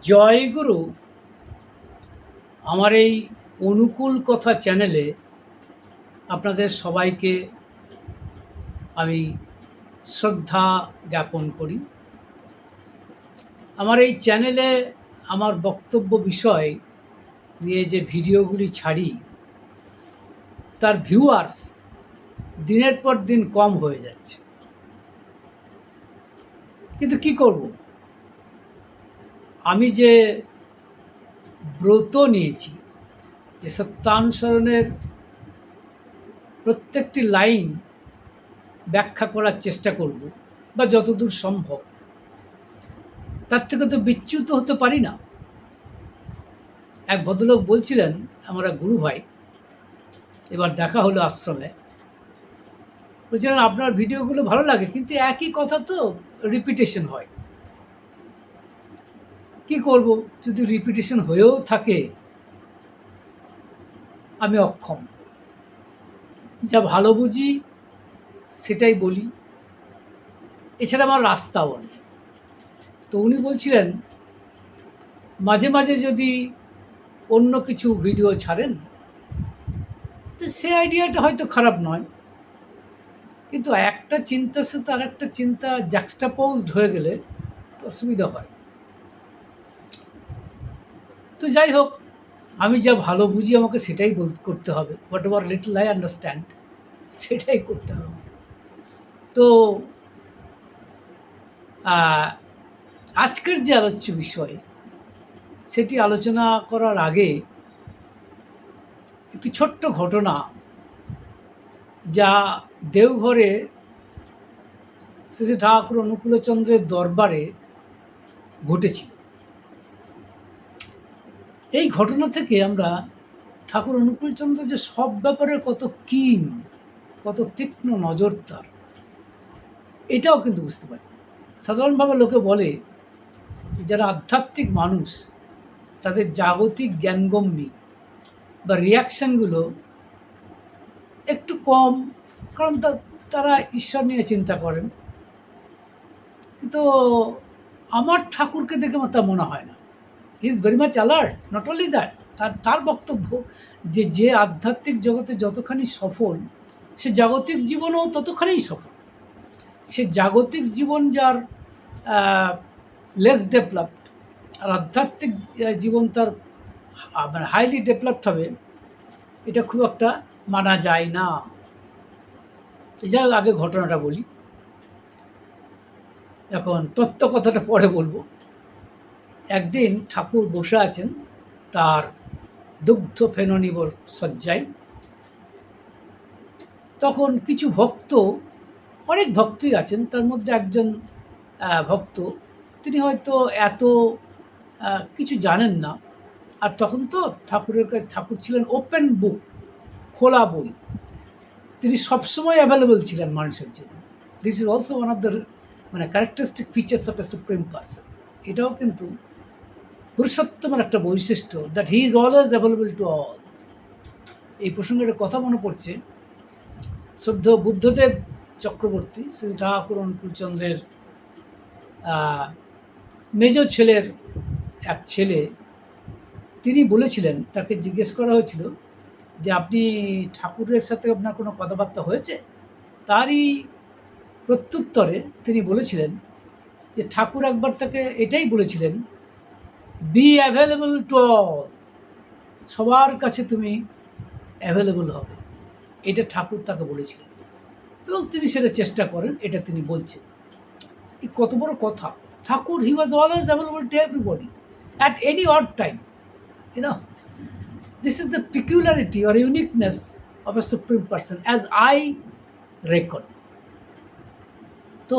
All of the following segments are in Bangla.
জয়গুরু। আমার এই অনুকূল কথা চ্যানেলে আপনাদের সবাইকে আমি শ্রদ্ধা জ্ঞাপন করি। আমার এই চ্যানেলে আমার বক্তব্য বিষয় নিয়ে যে ভিডিওগুলি ছাড়ি তার ভিউয়ার্স দিনের পর দিন কম হয়ে যাচ্ছে, কিন্তু কি করব, আমি যে ব্রত নিয়েছি এ সত্যানুসরণের প্রত্যেকটি লাইন ব্যাখ্যা করার চেষ্টা করব বা যতদূর সম্ভব। তার থেকে তো বিচ্যুত হতে পারি না। এক ভদ্রলোক বলছিলেন, আমার এক গুরু ভাই, এবার দেখা হলো আশ্রমে, বলছিলেন আপনার ভিডিওগুলো ভালো লাগে কিন্তু একই কথা তো রিপিটেশন হয়। কি করব, যদি রিপিটেশন হয়েও থাকে আমি অক্ষম। যা ভালো বুঝি সেটাই বলি, এছাড়া আমার রাস্তাও নেই। তো উনি বলছিলেন মাঝে মাঝে যদি অন্য কিছু ভিডিও ছাড়েন তো সে আইডিয়াটা হয়তো খারাপ নয়, কিন্তু একটা চিন্তার সাথে আর একটা চিন্তা জ্যাক্সটাপোজড হয়ে গেলে অসুবিধা হয়। তো যাই হোক, আমি যা ভালো বুঝি আমাকে সেটাই করতে হবে। What ever little I understand সেটাই করতে হবে। তো আজকের যে আলোচ্য বিষয় সেটি আলোচনা করার আগে একটি ছোট্ট ঘটনা, যা দেওঘরে শ্রী শ্রী ঠাকুর অনুকূলচন্দ্রের দরবারে ঘটেছিল। এই ঘটনা থেকে আমরা ঠাকুর অনুকূলচন্দ্র যে সব ব্যাপারে কত কিন, কত তীক্ষ্ণ নজর তার, এটাও কিন্তু বুঝতে পারি। সাধারণভাবে লোকে বলে যারা আধ্যাত্মিক মানুষ তাদের জাগতিক জ্ঞানগম্যি বা রিয়াকশানগুলো একটু কম, কারণ তারা ঈশ্বর নিয়ে চিন্তা করেন। কিন্তু আমার ঠাকুরকে দেখে আমার তা মনে হয় না। He is very much alert. Not only that, তার বক্তব্য যে আধ্যাত্মিক জগতে যতখানি সফল সে জাগতিক জীবনেও ততখানিই সফল। সে জাগতিক জীবন যার লেস ডেভেলপড, আর আধ্যাত্মিক জীবন তার মানে হাইলি ডেভেলপড হবে, এটা খুব একটা মানা যায় না। যাই হোক, আগে ঘটনাটা বলি, এখন তত্ত্ব কথাটা পরে বলবো। একদিন ঠাকুর বসে আছেন তার দুগ্ধ ফেননিবর শয্যায়। তখন কিছু ভক্ত, অনেক ভক্তই আছেন, তার মধ্যে একজন ভক্ত, তিনি হয়তো এত কিছু জানেন না। আর তখন তো ঠাকুর ছিলেন ওপেন বুক, খোলা বই। তিনি সবসময় অ্যাভেলেবল ছিলেন মানুষের জন্য। This is also one of the characteristic features of A supreme person. এটাও কিন্তু পুরুষোত্তমের একটা বৈশিষ্ট্য, that he is always available to all. এই প্রসঙ্গে একটা কথা মনে পড়ছে, শ্রদ্ধেয় বুদ্ধদেব চক্রবর্তী শ্রী ঠাকুর অনুকূলচন্দ্রের মেজ ছেলের এক ছেলে, তিনি বলেছিলেন, তাকে জিজ্ঞেস করা হয়েছিল যে আপনি ঠাকুরের সাথে আপনার কোনো কথাবার্তা হয়েছে? তারই প্রত্যুত্তরে তিনি বলেছিলেন যে ঠাকুর একবার তাকে এটাই বলেছিলেন, বি অ্যাভেলেবল টু অল, সবার কাছে তুমি অ্যাভেলেবল হবে। এটা ঠাকুর তাকে বলেছিলেন এবং তিনি সেটা চেষ্টা করেন, এটা তিনি বলছেন। এই কত বড় কথা! Thakur, he was always available to everybody at any odd time. You know, this is the peculiarity or uniqueness of a supreme person as I reckon. তো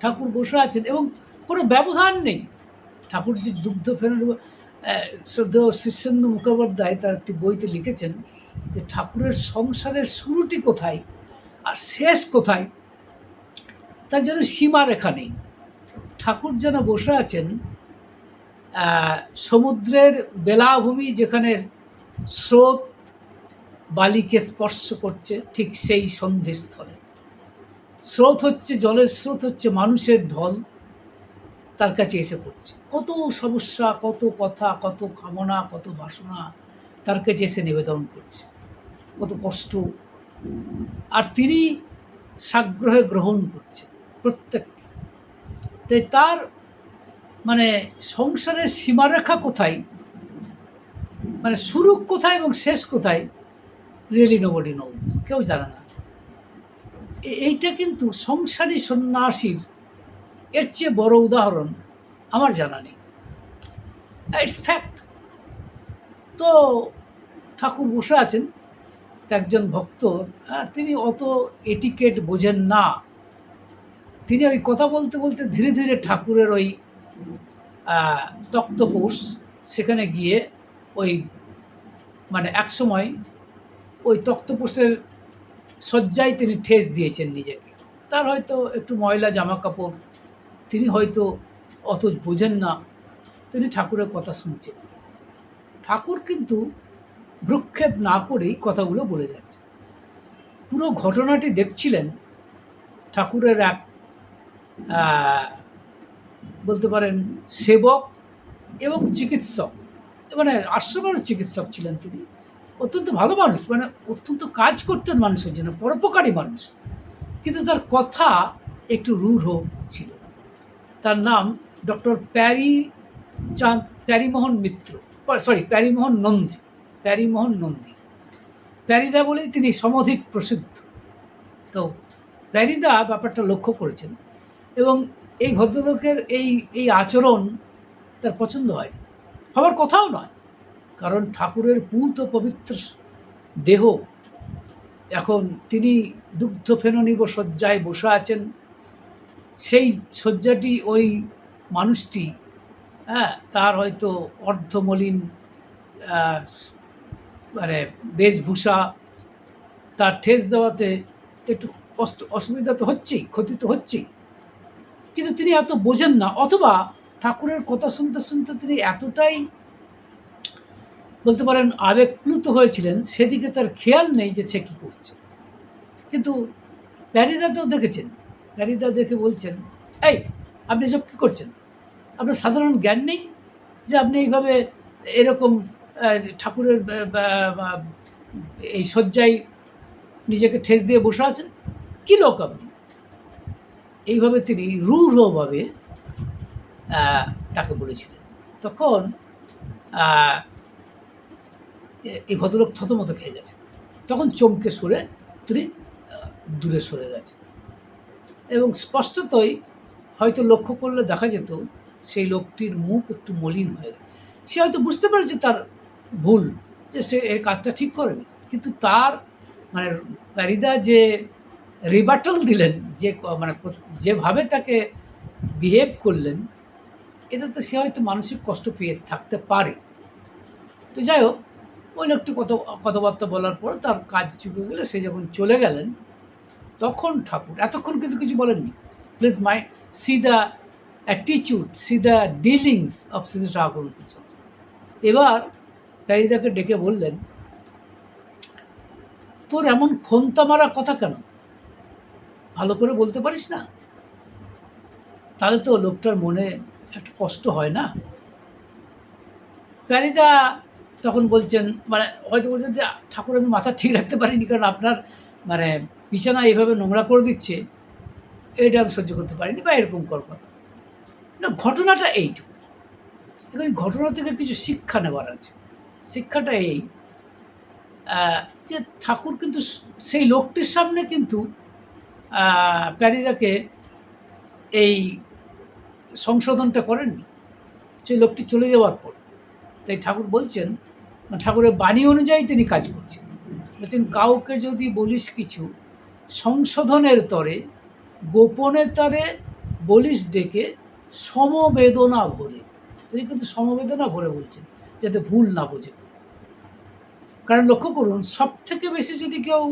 ঠাকুর বসে আছেন এবং কোনো ব্যবধান নেই। ঠাকুর যে দুগ্ধ ফেরার শ্রদ্ধেয় শীর্ষেন্দু মুখোপাধ্যায় তার একটি বইতে লিখেছেন যে ঠাকুরের সংসারের শুরুটি কোথায় আর শেষ কোথায় তার যেন সীমারেখা নেই। ঠাকুর যেন বসে আছেন সমুদ্রের বেলাভূমি, যেখানে স্রোত বালিকে স্পর্শ করছে, ঠিক সেই সন্ধিস্থলে। স্রোত হচ্ছে, জলের স্রোত হচ্ছে মানুষের ঢল, তার কাছে এসে পড়ছে। কত সমস্যা, কত কথা, কত কামনা, কত বাসনা তার কাছে এসে নিবেদন করছে। কত কষ্ট। আর তিনি সাগ্রহে গ্রহণ করছেন প্রত্যেককে। তাই তার মানে সংসারের সীমারেখা কোথায়, মানে শুরু কোথায় এবং শেষ কোথায়, রিয়েলি নোবডি নোজ, কেউ জানে না। এইটা কিন্তু সংসারী সন্ন্যাসীর এর চেয়ে বড় উদাহরণ আমার জানা নেই। It's fact. তো ঠাকুর বসে আছেন, তো একজন ভক্ত, তিনি অত এটিকেট বোঝেন না। তিনি ওই কথা বলতে বলতে ধীরে ধীরে ঠাকুরের ওই তক্তপোষ সেখানে গিয়ে ওই মানে একসময় ওই তক্তপোষের শয্যায় তিনি ঠেস দিয়েছেন নিজেকে। তার হয়তো একটু ময়লা জামা কাপড়, তিনি হয়তো অত বোঝেন না, তিনি ঠাকুরের কথা শুনছেন। ঠাকুর কিন্তু ভ্রুক্ষেপ না করেই কথাগুলো বলে যাচ্ছে। পুরো ঘটনাটি দেখছিলেন ঠাকুরের এক বলতে পারেন সেবক এবং চিকিৎসক, মানে আশ্রমেরও চিকিৎসক ছিলেন তিনি। অত্যন্ত ভালো মানুষ, মানে অত্যন্ত কাজ করতেন মানুষের জন্য, পরোপকারী মানুষ, কিন্তু তার কথা একটু রূঢ় ছিল। তার নাম ডক্টর প্যারীমোহন মিত্র, প্যারীমোহন নন্দী। প্যারীমোহন নন্দী, প্যারিদা বলেই তিনি সমধিক প্রসিদ্ধ। তো প্যারিদা ব্যাপারটা লক্ষ্য করেছেন এবং এই ভদ্রলোকের এই আচরণ তার পছন্দ হয়নি, হওয়ার কথাও নয়। কারণ ঠাকুরের পূত পবিত্র দেহ, এখন তিনি দুগ্ধ ফেননিব শয্যায় বসে আছেন। সেই শয্যাটি ওই মানুষটি, তার হয়তো অর্ধমলিন মানে বেশভূষা, তার ঠেস দেওয়াতে একটু অসুবিধা তো হচ্ছেই, ক্ষতি তো হচ্ছেই, কিন্তু তিনি এত বোঝেন না। অথবা ঠাকুরের কথা শুনতে শুনতে তিনি এতটাই বলতে পারেন আবেগপ্লুত হয়েছিলেন, সেদিকে তার খেয়াল নেই যে সে কী করছে। কিন্তু প্যারিদা তো দেখেছেন, প্যারিদা দেখে বলছেন, এই আপনি সব কী করছেন? আপনার সাধারণ জ্ঞান নেই যে আপনি এইভাবে এরকম ঠাকুরের এই শয্যায় নিজেকে ঠেস দিয়ে বসে আছেন? কী লোক আপনি? এইভাবে তিনি রূঢ়ভাবে তাকে বলেছিলেন। তখন এই ভদ্রলোক থতমত খেয়ে গেছে। তখন চমকে সরে তিনি দূরে সরে গেছে এবং স্পষ্টতই হয়তো লক্ষ্য করলে দেখা যেত সেই লোকটির মুখ একটু মলিন হয়ে গেছে। সে হয়তো বুঝতে পেরেছে তার ভুল, যে সে এই কাজটা ঠিক করেনি, কিন্তু তার মানে প্যারিদা যে রিবাটল দিলেন, যে মানে যেভাবে তাকে বিহেভ করলেন, এটাতে সে হয়তো মানসিক কষ্ট পেয়ে থাকতে পারে। তো যাই হোক, ওই লোকটি কথাবার্তা বলার পর তার কাজ চুকে গেলে সে যখন চলে গেলেন, তখন ঠাকুর এতক্ষণ কিন্তু কিছু বলেননি। Please see the attitude, see the dealings of Shri Thakur. এবার প্যারিদাকে ডেকে বললেন, তোর এমন খোন্তা মারা কথা কেন? ভালো করে বলতে পারিস না? তাহলে তো লোকটার মনে একটা কষ্ট হয় না? প্যারিদা তখন বলছেন, মানে হয়তো বলছেন যে ঠাকুর আমি মাথা ঠিক রাখতে পারিনি, কারণ আপনার মানে বিছানা এইভাবে নোংরা করে দিচ্ছে, এটা আমি সহ্য করতে পারিনি, বা এরকম কর কথা না। ঘটনাটা এইটুকু। এখন ঘটনা থেকে কিছু শিক্ষা নেবার আছে। শিক্ষাটা এই যে ঠাকুর কিন্তু সেই লোকটির সামনে কিন্তু প্যারিদাকে এই সংশোধনটা করেননি, সেই লোকটি চলে যাওয়ার পর। তাই ঠাকুর বলছেন, ঠাকুরের বাণী অনুযায়ী তিনি কাজ করছেন। বলছেন, কাউকে যদি বলিস কিছু সংশোধনের তরে, গোপনের তরে বলিস ডেকে সমবেদনা ভরে। তিনি কিন্তু সমবেদনা ভরে বলছেন, যাতে ভুল না বোঝে। কারণ লক্ষ্য করুন, সব থেকে বেশি যদি কেউ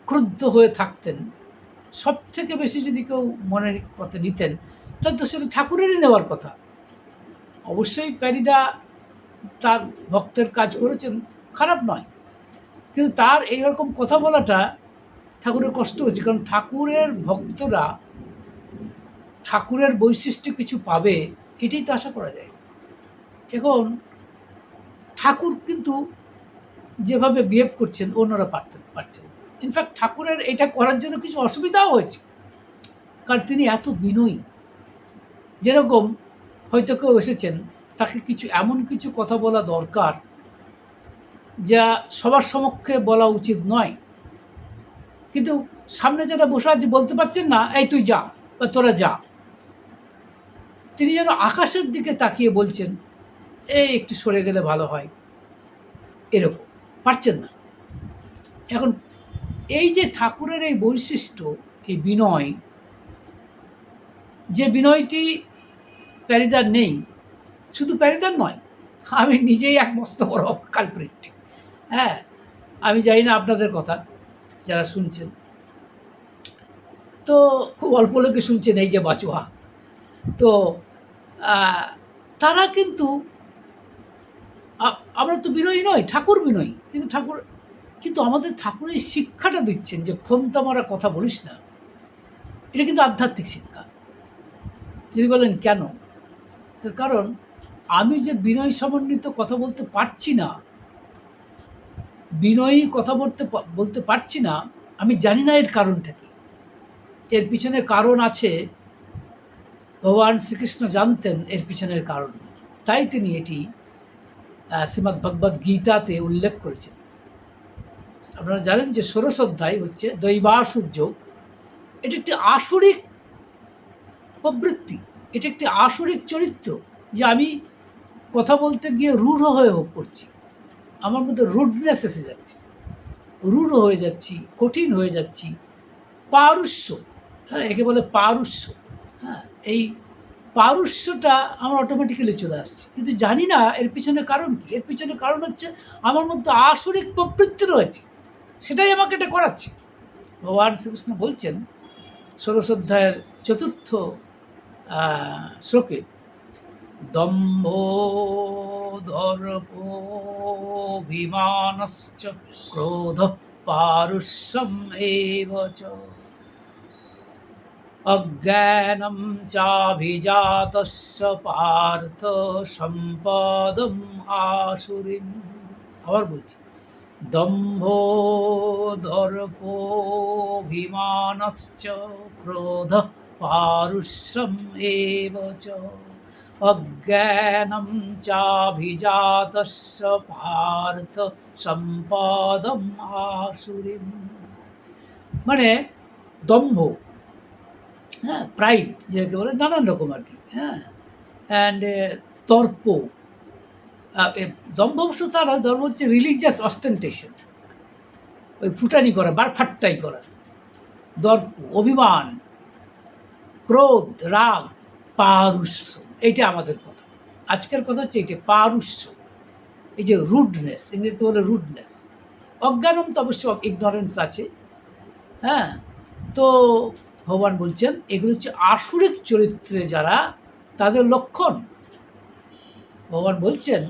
ক্রুদ্ধ হয়ে থাকতেন, সব থেকে বেশি যদি কেউ মনের কথা নিতেন, তাহলে তো সেটা ঠাকুরেরই নেওয়ার কথা। অবশ্যই প্যারিদা তার ভক্তের কাজ করেছেন, খারাপ নয়, কিন্তু তার এইরকম কথা বলাটা ঠাকুরের কষ্ট হচ্ছে। কারণ ঠাকুরের ভক্তরা ঠাকুরের বৈশিষ্ট্য কিছু পাবে, এটাই তো আশা করা যায়। এখন ঠাকুর কিন্তু যেভাবে বিহেভ করছেন অন্যরা পারছেন। ইনফ্যাক্ট ঠাকুরের এটা করার জন্য কিছু অসুবিধাও হয়েছে। কারণ তিনি এত বিনয়ী। যেরকম হয়তো কেউ এসেছেন, তাকে এমন কিছু কথা বলা দরকার, যা সবার সমক্ষে বলা উচিত নয়। কিন্তু সামনে যারা বসে আছে বলতে পারছেন না, "এই তুই যা" বা "তোরা যা।" তিনি যেন আকাশের দিকে তাকিয়ে বলছেন, "এই একটু সরে গেলে ভালো হয়।" এরকম। পারছেন না। এখন এই যে ঠাকুরের এই বৈশিষ্ট্য, এই বিনয়, যে বিনয়টি প্যারিদার নেই, শুধু প্যারিদার নয়, আমি নিজেই এক মস্ত বড় কালপ্রিট। হ্যাঁ, আমি জানি না আপনাদের কথা যারা শুনছেন। তো খুব অল্প লোকে শুনছেন এই যে বাচুয়া। তো তারা কিন্তু আমরা তো বিনয়ী নই, ঠাকুর বিনয়ী। কিন্তু আমাদের ঠাকুর এই শিক্ষাটা দিচ্ছেন যে খন্তা মারা কথা বলিস না। এটা কিন্তু আধ্যাত্মিক শিক্ষা। যদি বলেন কেন? তার কারণ আমি যে বিনয় সমন্বিত কথা বলতে পারছি না, বিনয়ী কথা বলতে পারছি না, আমি জানি না এর কারণটা কি। এর পিছনে কারণ আছে, ভগবান শ্রীকৃষ্ণ জানতেন এর পিছনের কারণ। তাই তিনি এটি শ্রীমদ্ ভগবদ্ গীতাতে উল্লেখ করেছেন। আপনারা জানেন যে ষোড়শ অধ্যায় হচ্ছে দৈবাসুর যোগ। এটি একটি আসরিক প্রবৃত্তি, এটি একটি আসরিক চরিত্র, যে আমি কথা বলতে গিয়ে রূঢ় হয়ে পড়ছি, আমার মধ্যে রুডনেস এসে যাচ্ছে, রূঢ় হয়ে যাচ্ছি, কঠিন হয়ে যাচ্ছি, পারুষ্য, হ্যাঁ, একে বলে পারুষ্য। হ্যাঁ, এই পারুষ্যটা আমার অটোমেটিক্যালি চলে আসছে, কিন্তু জানি না এর পিছনে কারণ কী। এর পিছনে কারণ হচ্ছে আমার মধ্যে আসরিক প্রবৃত্তি রয়েছে, সেটাই আমাকে এটা করাচ্ছে। ভগবান শ্রীকৃষ্ণ বলছেন ষোড়শ অধ্যায়ের চতুর্থ শ্লোকে, দম্ভ দর্পোভিমানশ্চ ক্রোধ পারুষ্যম এব চ অজ্ঞানম চাভিজাতস্য পার্থ সম্পদম আসুরিম। আবার বলছি, দম্ভ দর্পোভিমানশ্চ ক্রোধ পারুষ্যম এব চ অজ্ঞানম চাভিজাতস্য পার্থ সম্পদম আসুরিম। মানে দম্ভ, হ্যাঁ, প্রাইড যেটাকে বলে, নানান রকম আর কি। হ্যাঁ, অ্যান্ড তর্প, দম্ভ অবশ্য তার ধর্ম হচ্ছে রিলিজিয়াস অস্টেন্টেশন, ওই ফুটানি করা, ফাট্টাই করা। দর্প, অভিমান, ক্রোধ, রাগ, পারুষ্য, এইটা আমাদের কথা। আজকের কথা হচ্ছে এইটা, পারুষ্য, এই যে রুডনেস, ইংরেজিতে বলে রুডনেস। অজ্ঞানম তো অবশ্য ইগনোরেন্স আছে। হ্যাঁ, তো ভগবান বলছেন এগুলো হচ্ছে আসুরিক চরিত্রে যারা, তাদের লক্ষণ। ভগবান বলছেন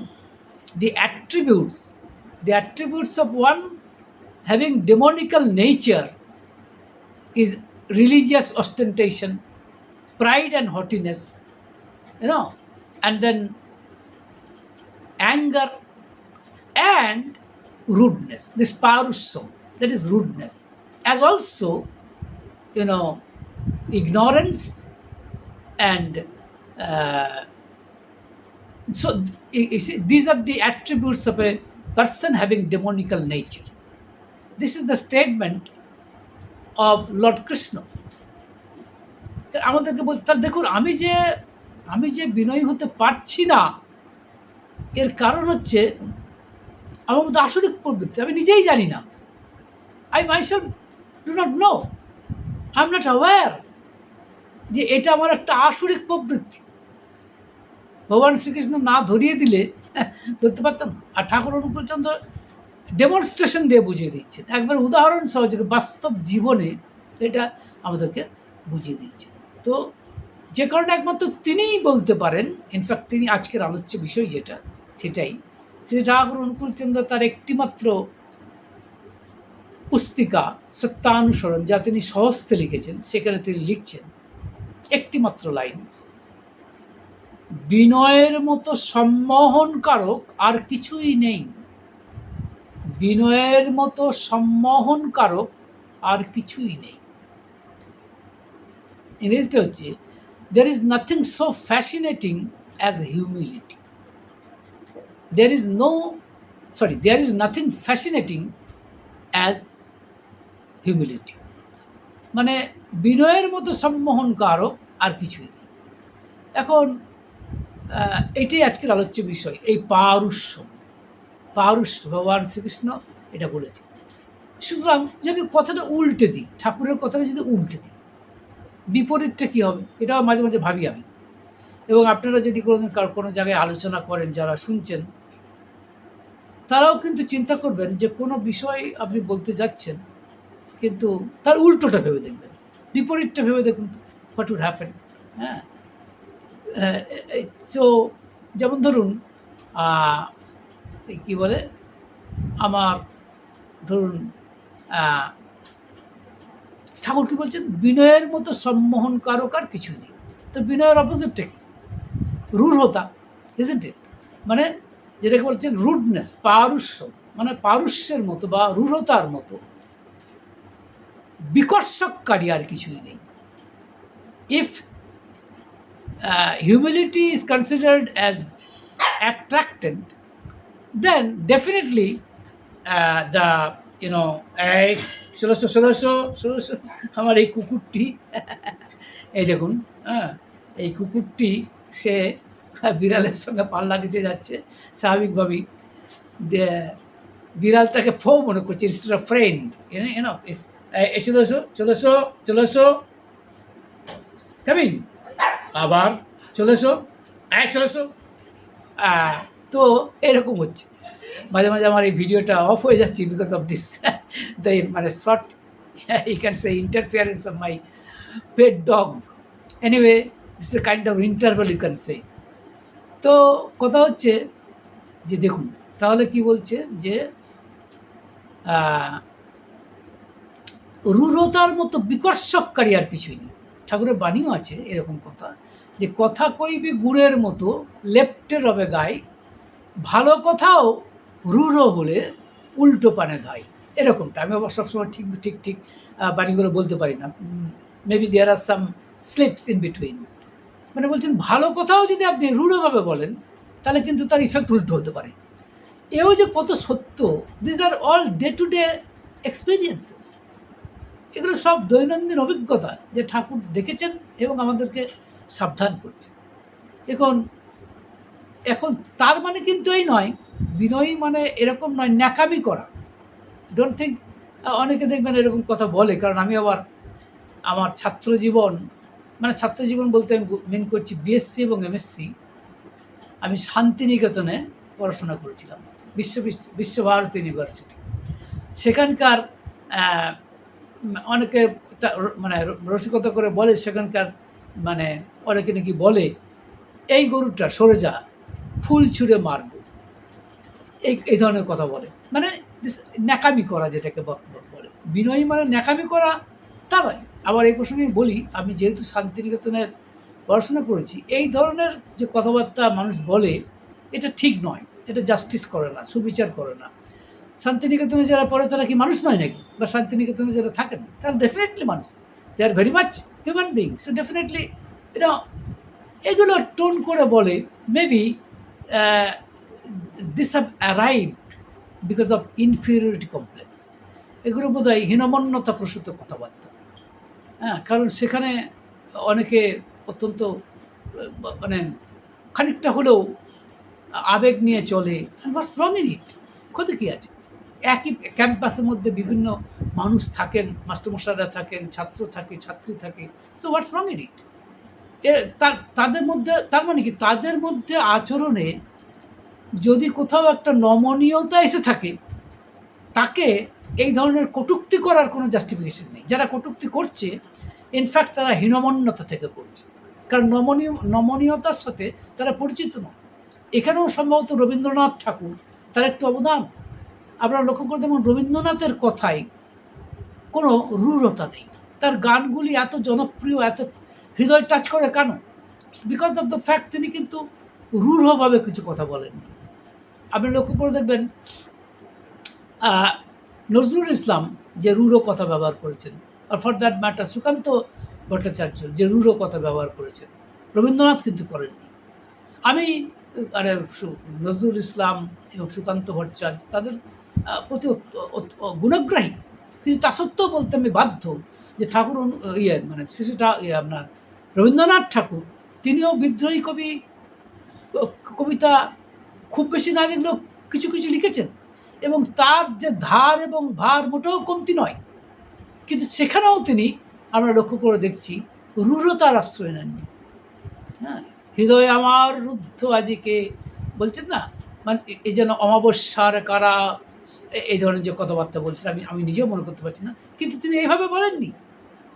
the attributes of one having demonical nature is religious ostentation, pride and haughtiness, and then anger and rudeness. This parushya, that is rudeness, as also ignorance and so these are the attributes of a person having demonical nature. This is the statement of Lord Krishna. আমাদেরকে বলতে, তাহলে দেখুন, আমি যে বিনয়ী হতে পারছি না, এর কারণ হচ্ছে আমার মধ্যে আসরিক প্রবৃত্তি, আমি নিজেই জানি না। I myself do not know, I am not aware যে এটা আমার একটা আসরিক প্রবৃত্তি। ভগবান শ্রীকৃষ্ণ না ধরিয়ে দিলে ধরতে পারতাম না। আর ঠাকুর অনুকূলচন্দ্র ডেমনস্ট্রেশন দিয়ে বুঝিয়ে দিচ্ছেন, একবার উদাহরণ সহযোগে বাস্তব জীবনে এটা আমাদেরকে বুঝিয়ে দিচ্ছেন। তো যে কারণে একমাত্র তিনিই বলতে পারেন, ইনফ্যাক্ট তিনি আজকের আলোচ্য বিষয় যেটা, সেটাই শ্রী ঠাকুর অনুকূলচন্দ্র তার একটিমাত্র পুস্তিকা সত্যানুসরণ, যা তিনি স্বহস্তে লিখেছেন, সেখানে তিনি লিখছেন একটিমাত্র লাইন, বিনয়ের মতো সম্মোহনকারক আর কিছুই নেই। বিনয়ের মতো সম্মোহনকারক আর কিছুই নেই। ইংরেজিটা হচ্ছে, there is nothing so fascinating as humility. There is nothing fascinating as humility. মানে বিনয়ের মতো সম্মোহনকারক আর কিছুই নেই। এখন এটাই আজকের আলোচ্য বিষয়, এই পারুষ্য ভগবান শ্রীকৃষ্ণ এটা বলেছে। সুতরাং যদি আমি কথাটা উল্টে দিই, ঠাকুরের কথাটা যদি উল্টে দিই, বিপরীতটা কী হবে, এটাও মাঝে মাঝে ভাবি আমি। এবং আপনারা যদি কোনো জায়গায় আলোচনা করেন, যারা শুনছেন তারাও কিন্তু চিন্তা করবেন যে কোনো বিষয় আপনি বলতে যাচ্ছেন, কিন্তু তার উল্টোটা ভেবে দেখবেন, বিপরীতটা ভেবে দেখুন তো, হোয়াট উড হ্যাপেন। হ্যাঁ, তো যেমন ধরুন কী বলে, আমার ধরুন ঠাকুর কী বলছেন, বিনয়ের মতো সম্মোহনকারক আর কিছুই নেই। তো বিনয়ের অপোজিটটা কি? রূঢ়তা, ইজন্ট ইট? মানে যেটাকে বলছেন রুডনেস, পারুষ্য, মানে পারুষ্যের মতো বা রূঢ়তার মতো বিকর্ষককারী আর কিছুই নেই। If humility is considered as attractant, then definitely the এই ষোলোশো আমার এই কুকুরটি এই দেখুন, হ্যাঁ, এই কুকুরটি সে বিড়ালের সঙ্গে পাল্লা দিতে যাচ্ছে। স্বাভাবিকভাবেই বিড়াল তাকে ফো মনে করছে ইনস্টেড অফ ফ্রেন্ড। চলেছো কামিং, আবার চলেছো তো এরকম হচ্ছে। মাঝে মাঝে আমার এই ভিডিওটা অফ হয়ে যাচ্ছে বিকজ অফ দিস মানে short you can say interference of my pet dog. Anyway, this is a kind of interval you can say. তো কথা হচ্ছে যে দেখুন তাহলে কি বলছে যে রূঢ়তার মতো বিকর্ষককারী আর কিছুই নেই। ঠাকুরের বাণীও আছে এরকম কথা, যে কথা কইবি গুড়ের মতো লেপ্টে রবে গায়ে, ভালো কথাও রূঢ় হলে উল্টো পানে ধাই। এরকমটা আমি আবার সবসময় ঠিক বাণীগুলো বলতে পারি না, maybe there are some slips in between. মানে বলছেন ভালো কথাও যদি আপনি রূঢ়ভাবে বলেন তাহলে কিন্তু তার ইফেক্ট উল্টো হতে পারে। এও যে কত সত্য, this are all day to day experiences. এগুলো সব দৈনন্দিন অভিজ্ঞতা যে ঠাকুর দেখেছেন এবং আমাদেরকে সাবধান করছে। এখন তার মানে কিন্তু এই নয়, বিনয়ী মানে এরকম নয় ন্যাকামি করা। ডোন্ট থিঙ্ক, অনেকে দেখবেন এরকম কথা বলে, কারণ আমি আবার আমার ছাত্রজীবন বলতে আমি মেন করছি বিএসসি এবং এমএসসি। আমি শান্তিনিকেতনে পড়াশোনা করেছিলাম, বিশ্বভারতী ইউনিভার্সিটি। সেখানকার অনেকে মানে রসিকতা করে বলে, সেখানকার মানে অনেকে নাকি বলে এই গরুটা সরে যা, ফুল ছুঁড়ে মারব, এই ধরনের কথা বলে। মানে ন্যাকামি করা, যেটাকে বলে বিনয়ী মানে ন্যাকামি করা তা নয়। আবার এই প্রসঙ্গে বলি, আমি যেহেতু শান্তিনিকেতনের পড়াশোনা করেছি, এই ধরনের যে কথাবার্তা মানুষ বলে এটা ঠিক নয়, এটা জাস্টিস করে না, সুবিচার করে না। শান্তিনিকেতনে যারা পড়ে তারা কি মানুষ নয় নাকি? বা শান্তিনিকেতনে যারা থাকেন তারা ডেফিনেটলি মানুষ, they are very much human being. So definitely এটা এগুলো টোন করে বলে, maybe this have arrived because of inferiority complex. এগুলো বোধ হয় হীনমন্যতা প্রসূত কথাবার্তা। হ্যাঁ, কারণ সেখানে অনেকে অত্যন্ত মানে খানিকটা হলেও আবেগ নিয়ে চলে। হোয়াটস রং ইন ইট? ক্ষতি কী আছে? একই ক্যাম্পাসের মধ্যে বিভিন্ন মানুষ থাকেন, মাস্টারমশাইরা থাকেন, ছাত্র থাকে, ছাত্রী থাকে। So what's wrong in it? তাদের মধ্যে, তার মানে কি তাদের মধ্যে আচরণে যদি কোথাও একটা নমনীয়তা এসে থাকে, তাকে এই ধরনের কটূক্তি করার কোনো জাস্টিফিকেশন নেই। যারা কটূক্তি করছে ইনফ্যাক্ট তারা হীনমন্যতা থেকে করছে, কারণ নমনীয়তার সাথে তারা পরিচিত নয়। এখানেও সম্ভবত রবীন্দ্রনাথ ঠাকুর তার একটু অবদান। আপনারা লক্ষ্য করে যেমন রবীন্দ্রনাথের কথায় কোনো রূঢ়তা নেই। তার গানগুলি এত জনপ্রিয়, এত হৃদয় টাচ করে কেন? বিকজ অফ দ্য ফ্যাক্ট তিনি কিন্তু রূঢ়ভাবে কিছু কথা বলেননি। আপনি লক্ষ্য করে দেখবেন নজরুল ইসলাম যে রূঢ় কথা ব্যবহার করেছেন, আর for that matter Sukanta Bhattacharya যে রূঢ় কথা ব্যবহার করেছেন, রবীন্দ্রনাথ কিন্তু করেননি। আমি মানে নজরুল ইসলাম এবং সুকান্ত ভট্টাচার্য তাদের প্রতি গুণগ্রাহী, কিন্তু তা সত্ত্বেও বলতে আমি বাধ্য যে ঠাকুর মানে শিশুটা আপনার রবীন্দ্রনাথ ঠাকুর তিনিও বিদ্রোহী কবিতা খুব বেশি না লিখলেও কিছু কিছু লিখেছেন, এবং তার যে ধার এবং ভার মোটেও কমতি নয়, কিন্তু সেখানেও তিনি আমরা লক্ষ্য করে দেখছি রূঢ়তার আশ্রয় নেননি। হ্যাঁ, হৃদয় আমার রুদ্ধ আজিকে বলছেন না, মানে এই যেন অমাবস্যার কারা, এই ধরনের যে কথাবার্তা বলছেন আমি নিজেও মনে করতে পারছি না, কিন্তু তিনি এইভাবে বলেননি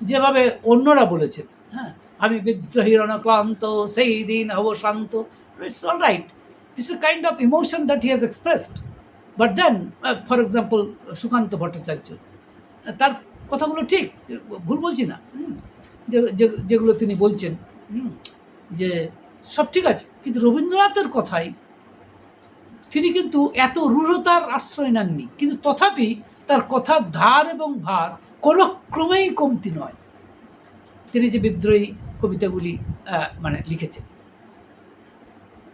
যেভাবে অন্যরা বলেছেন। হ্যাঁ, আমি বিদ্রোহীর অনক্লান্ত, সেই দিন অবশান্ত, it's all right, this is kind of emotion that he has expressed. But then for example Sukanta Bhattacharya, তার কথাগুলো ঠিক, ভুল বলছি না, যেগুলো তিনি বলছেন যে সব ঠিক আছে, কিন্তু রবীন্দ্রনাথের কথাই তিনি কিন্তু এত রূঢ়তার আশ্রয় নেননি, কিন্তু তথাপি তার কথার ধার এবং ভার কোনো ক্রমেই কমতি নয়। তিনি যে বিদ্রোহী কবিতাগুলি মানে লিখেছেন,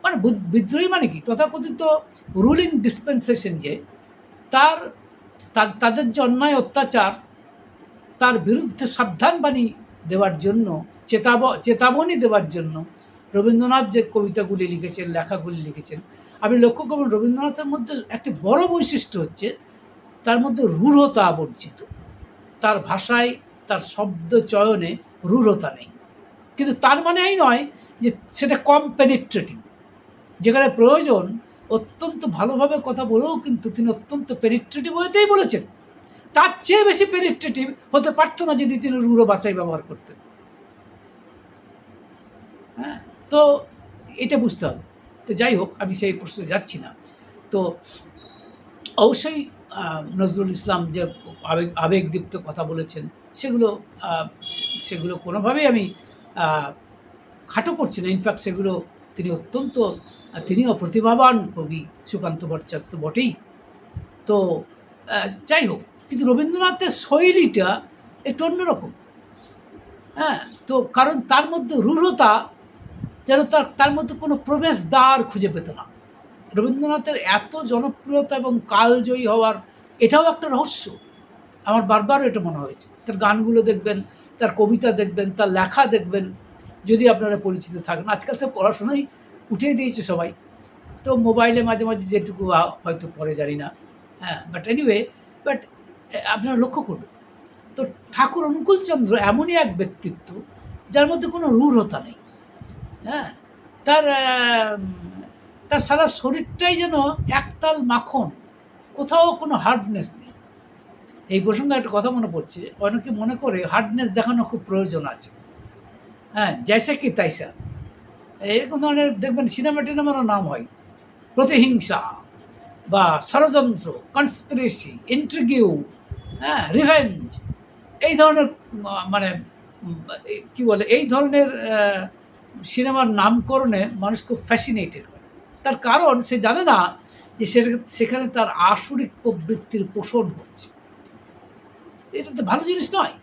মানে বিদ্রোহী মানে কি, তথাকথিত রুলিং ডিসপেন্সেশন, যে তাদের যে অন্যায় অত্যাচার তার বিরুদ্ধে সাবধানবাণী দেওয়ার জন্য, চেতাবনী দেওয়ার জন্য রবীন্দ্রনাথ যে কবিতাগুলি লিখেছেন, লেখাগুলি লিখেছেন, আপনি লক্ষ্য করবেন রবীন্দ্রনাথের মধ্যে একটি বড় বৈশিষ্ট্য হচ্ছে তার মধ্যে রূঢ়তা আবর্জিত। তার ভাষায়, তার শব্দ চয়নে রূঢ়তা নেই, কিন্তু তার মানে এই নয় যে সেটা কম পেনিট্রেটিভ। যেখানে প্রয়োজন অত্যন্ত ভালোভাবে কথা বলেও কিন্তু তিনি অত্যন্ত পেনিট্রেটিভ হইতেই বলেছেন, তার চেয়ে বেশি পেনিট্রেটিভ হতে পারত না যদি তিনি রূঢ় ভাষায় ব্যবহার করতেন। হ্যাঁ, তো এটা বুঝতে হবে। তো যাই হোক, আমি সেই প্রশ্নে যাচ্ছি না। তো অবশ্যই নজরুল ইসলাম যে আবেগদীপ্ত কথা বলেছেন, সেগুলো কোনোভাবেই আমি খাটো করছি না। ইনফ্যাক্ট সেগুলো তিনিও প্রতিভাবান কবি, সুকান্ত ভট্টাচার্য তো বটেই। তো যাই হোক, কিন্তু রবীন্দ্রনাথের শৈলীটা একটু অন্যরকম। হ্যাঁ, তো কারণ তার মধ্যে রূঢ়তা যেন তার মধ্যে কোনো প্রবেশদ্বার খুঁজে পেত না। রবীন্দ্রনাথের এত জনপ্রিয়তা এবং কালজয়ী হওয়ার এটাও একটা রহস্য। আমার বারবার এটা মনে হয়েছে। তার গানগুলো দেখবেন, তার কবিতা দেখবেন, তার লেখা দেখবেন, যদি আপনারা পরিচিত থাকেন। আজকাল তো পড়াশোনাই উঠিয়ে দিয়েছে সবাই, তো মোবাইলে মাঝে মাঝে যেটুকু হয়তো পড়ে, জানি না। হ্যাঁ, বাট এনিওয়ে, বাট আপনারা লক্ষ্য করবেন তো ঠাকুর অনুকূলচন্দ্র এমনই এক ব্যক্তিত্ব যার মধ্যে কোনো রূঢ়তা নেই। হ্যাঁ, তার সারা শরীরটাই যেন একতাল মাখন, কোথাও কোনো হার্ডনেস নেই। এই প্রসঙ্গে একটা কথা মনে পড়ছে, অনেকে মনে করে হার্ডনেস দেখানো খুব প্রয়োজন আছে। হ্যাঁ, জৈসে কি তাইসা, এরকম ধরনের দেখবেন সিনেমা টিনেমারও নাম হয়, প্রতিহিংসা বা ষড়যন্ত্র, কনস্পিরেসি, ইন্ট্রিগিউ, হ্যাঁ, রিভেঞ্জ, এই ধরনের মানে কি বলে, এই ধরনের সিনেমার নামকরণে মানুষ খুব ফ্যাসিনেটেড হয়। তার কারণ সে জানে না যে সেখানে তার আসরিক প্রবৃত্তির পোষণ হচ্ছে। এটা তো ভালো জিনিস নয়।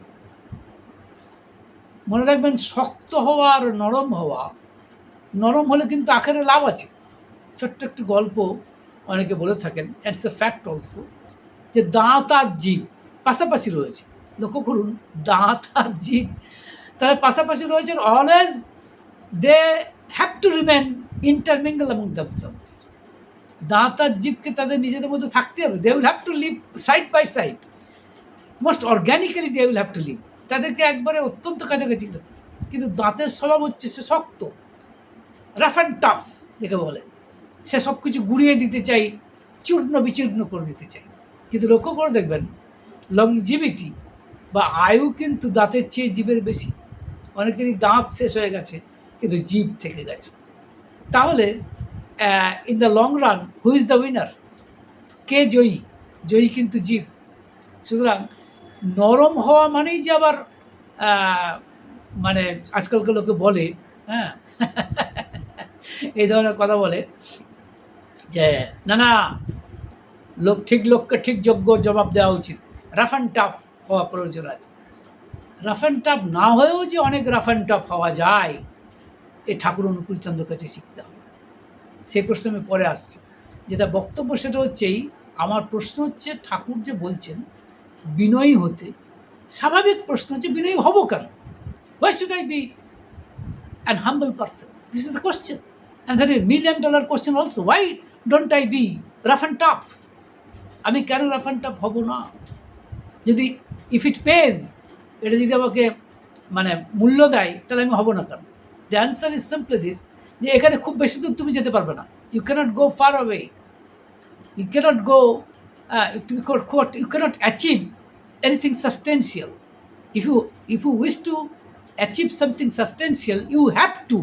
মনে রাখবেন, শক্ত হওয়া আর নরম হওয়া, নরম হলে কিন্তু আখেরে লাভ আছে। ছোট্ট একটি গল্প অনেকে বলে থাকেন, ইটস এ ফ্যাক্ট অলসো, যে দাঁত আর জিভ পাশাপাশি রয়েছে। লক্ষ্য করুন, দাঁত আর জিভ তারা পাশাপাশি রয়েছেন, always they have to remain intermingle among themselves. দাঁত আর জিভকে তাদের নিজেদের মধ্যে থাকতে হবে। They will have to live side by side, most organically they will have to live. তাদেরকে একবারে অত্যন্ত কাছাকাছি লাগবে। কিন্তু দাঁতের স্বভাব হচ্ছে সে শক্ত, রাফ অ্যান্ড টাফ যাকে বলে, সে সব কিছু গুড়িয়ে দিতে চাই, চূর্ণ বিচূর্ণ করে দিতে চাই। কিন্তু লক্ষ্য করে দেখবেন, লংজিভিটি বা আয়ু কিন্তু দাঁতের চেয়ে জীবের বেশি। অনেকেরই দাঁত শেষ হয়ে গেছে কিন্তু জীব থেকে গেছে। তাহলে in the long run who is the winner? কে জয়ী? জয়ী কিন্তু জীব। সুতরাং নরম হওয়া মানেই যে আবার মানে আজকালকার লোকে বলে, হ্যাঁ, এই ধরনের কথা বলে যে না না, লোককে ঠিক যোগ্য জবাব দেওয়া উচিত, রাফ অ্যান্ড টাফ হওয়া প্রয়োজন আছে। রাফ অ্যান্ড টাফ না হয়েও যে অনেক রাফ অ্যান্ড টাফ হওয়া যায়, এই ঠাকুর অনুকূলচন্দ্রের কাছে শিখতে হবে। সেই প্রশ্ন আমি পরে আসছি। যেটা বক্তব্য সেটা হচ্ছেই, আমার প্রশ্ন হচ্ছে ঠাকুর যে বলছেন বিনয়ী হতে, স্বাভাবিক প্রশ্ন হচ্ছে বিনয়ী হব কেন? Why should I be an humble person? This is the question. And there is $1,000,000 question also. Why don't I be rough and tough? আমি কেন রাফ অ্যান্ড টাফ হব না? যদি ইফ ইট পেজ, এটা যদি আমাকে মানে মূল্য দেয়, তাহলে আমি হব না কেন? The answer is simply this, যে এখানে খুব বেশি দূর তুমি যেতে পারবে না। You can't go far away, you can't go, তুমি you can't achieve anything substantial. If you wish to achieve something substantial, you have to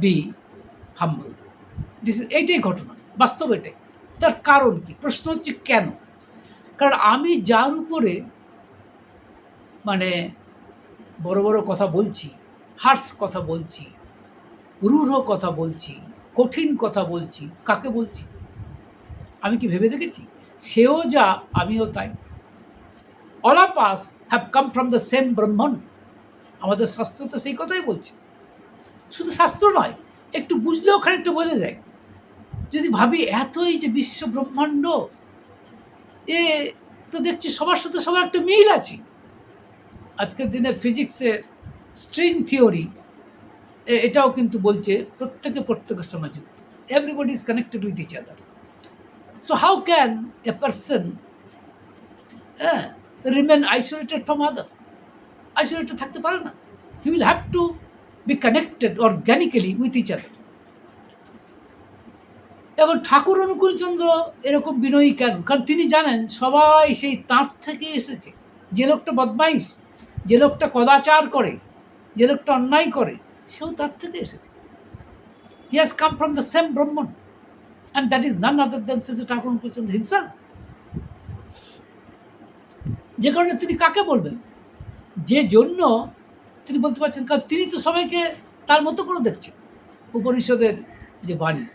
be humble. এইটাই ঘটনা, বাস্তব এটাই। তার কারণ কি? প্রশ্ন হচ্ছে কেন? কারণ আমি যার উপরে মানে বড় বড় কথা বলছি, হার্শ কথা বলছি, রূঢ় কথা বলছি, কঠিন কথা বলছি, কাকে বলছি? আমি কি ভেবে দেখেছি? সেও যা, আমিও তাই। All of us have come from the same ব্রহ্মণ। আমাদের শাস্ত্র তো সেই কথাই বলছে। শুধু শাস্ত্র নয়, একটু বুঝলেও খানিকটা বোঝা যায়। যদি ভাবি এতই যে বিশ্ব ব্রহ্মাণ্ড, এ তো দেখছি সবার সাথে সবার একটা মিল আছে। আজকের দিনে ফিজিক্সের স্ট্রিং থিওরি এটাও কিন্তু বলছে প্রত্যেকের সঙ্গে যুক্ত। Everybody is connected with each other. So how can a person remain isolated from other? Isolated থাকতে পারে না। He will have to be connected organically with each other. এখন ঠাকুর অনুকূলচন্দ্র এরকম বিনয়ী কেন? কারণ তিনি জানেন সবাই সেই তাঁর থেকে এসেছে। যে লোকটা বদমাইশ, যে লোকটা কদাচার করে, যে লোকটা অন্যায় করে, সেও তার থেকে এসেছে। He has come from the same Brahman, and that is none other than Shri Thakur Anukulchandra himself. যে কারণে তিনি কাকে বলবেন? যে জন্য তিনি বলতে পারছেন, কারণ তিনি তো সবাইকে তার মতো করে দেখছেন। উপনিষদের যে বাণী,